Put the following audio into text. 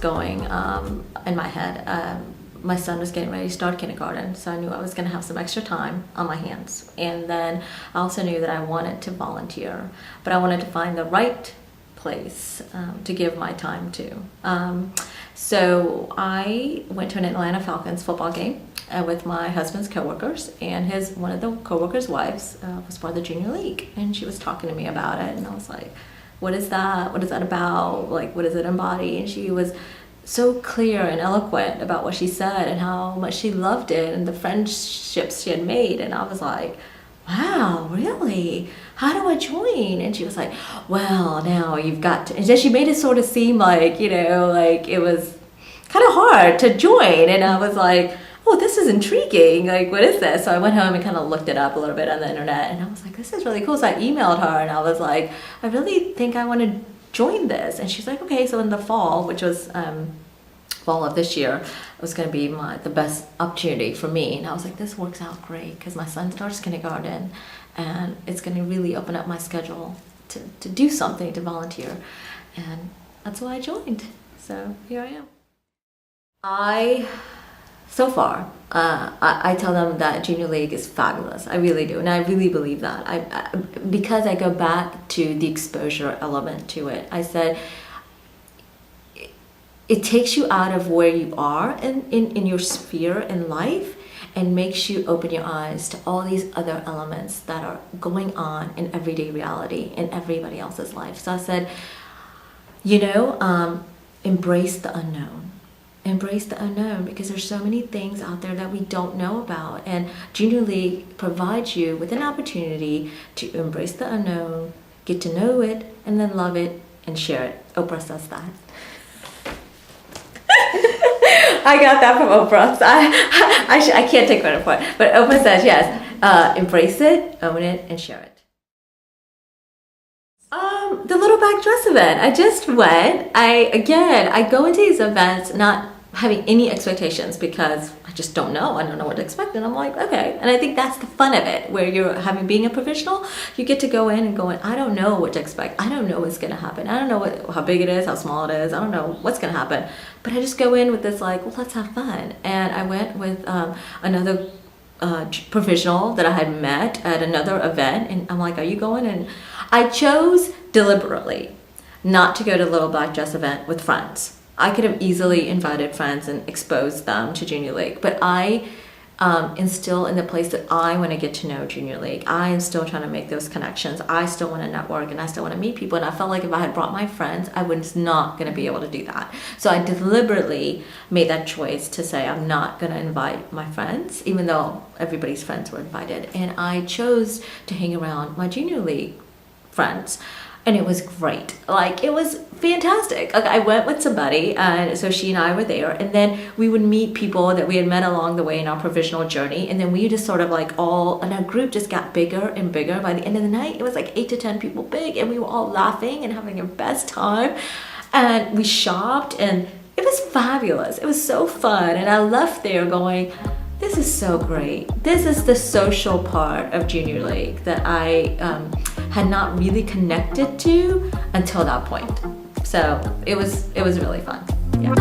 going in my head. My son was getting ready to start kindergarten, so I knew I was going to have some extra time on my hands. And then I also knew that I wanted to volunteer, but I wanted to find the right place to give my time to. So I went to an Atlanta Falcons football game with my husband's coworkers, and one of the coworkers' wives was part of the junior league, and she was talking to me about it, and I was like, what is that? What is that about? Like, what does it embody? And she was so clear and eloquent about what she said and how much she loved it and the friendships she had made. And I was like, wow, really? How do I join? And she was like, well, now you've got to. And then she made it sort of seem like, like it was kind of hard to join. And I was like, oh, this is intriguing. Like, what is this? So I went home and kind of looked it up a little bit on the internet. And I was like, this is really cool. So I emailed her and I was like, I really think I want to join this. And she's like, okay. So in the fall, which was fall of this year, it was going to be the best opportunity for me. And I was like, this works out great because my son starts kindergarten and it's going to really open up my schedule to do something, to volunteer. And that's why I joined. So here I am. So far, I tell them that Junior League is fabulous. I really do, and I really believe that. Because I go back to the exposure element to it. I said, it takes you out of where you are in your sphere in life and makes you open your eyes to all these other elements that are going on in everyday reality in everybody else's life. So I said, embrace the unknown. Embrace the unknown, because there's so many things out there that we don't know about, and Junior League provides you with an opportunity to embrace the unknown, get to know it, and then love it and share it. Oprah says that. I got that from Oprah. So I can't take credit for it, but Oprah says yes. Embrace it, own it, and share it. The little black dress event. I just went. I go into these events not having any expectations because I just don't know. I don't know what to expect, and I'm like, okay. And I think that's the fun of it, where you're being a professional. You get to go in. I don't know what to expect. I don't know what's going to happen. I don't know how big it is, how small it is. I don't know what's going to happen. But I just go in with this well, let's have fun. And I went with another professional that I had met at another event, and I'm like, are you going? And I chose deliberately not to go to the little black dress event with friends. I could have easily invited friends and exposed them to Junior League, but I am still in the place that I want to get to know Junior League. I am still trying to make those connections. I still want to network, and I still want to meet people, and I felt like if I had brought my friends, I was not going to be able to do that. So I deliberately made that choice to say I'm not going to invite my friends, even though everybody's friends were invited, and I chose to hang around my Junior League friends. And it was great. It was fantastic. I went with somebody, and so she and I were there, and then we would meet people that we had met along the way in our professional journey, and then we just sort of and our group just got bigger and bigger. By the end of the night, it was 8 to 10 people big, and we were all laughing and having our best time, and we shopped, and it was fabulous. It was so fun, and I left there going, this is so great. This is the social part of Junior League that I had not really connected to until that point. So it was really fun. Yeah.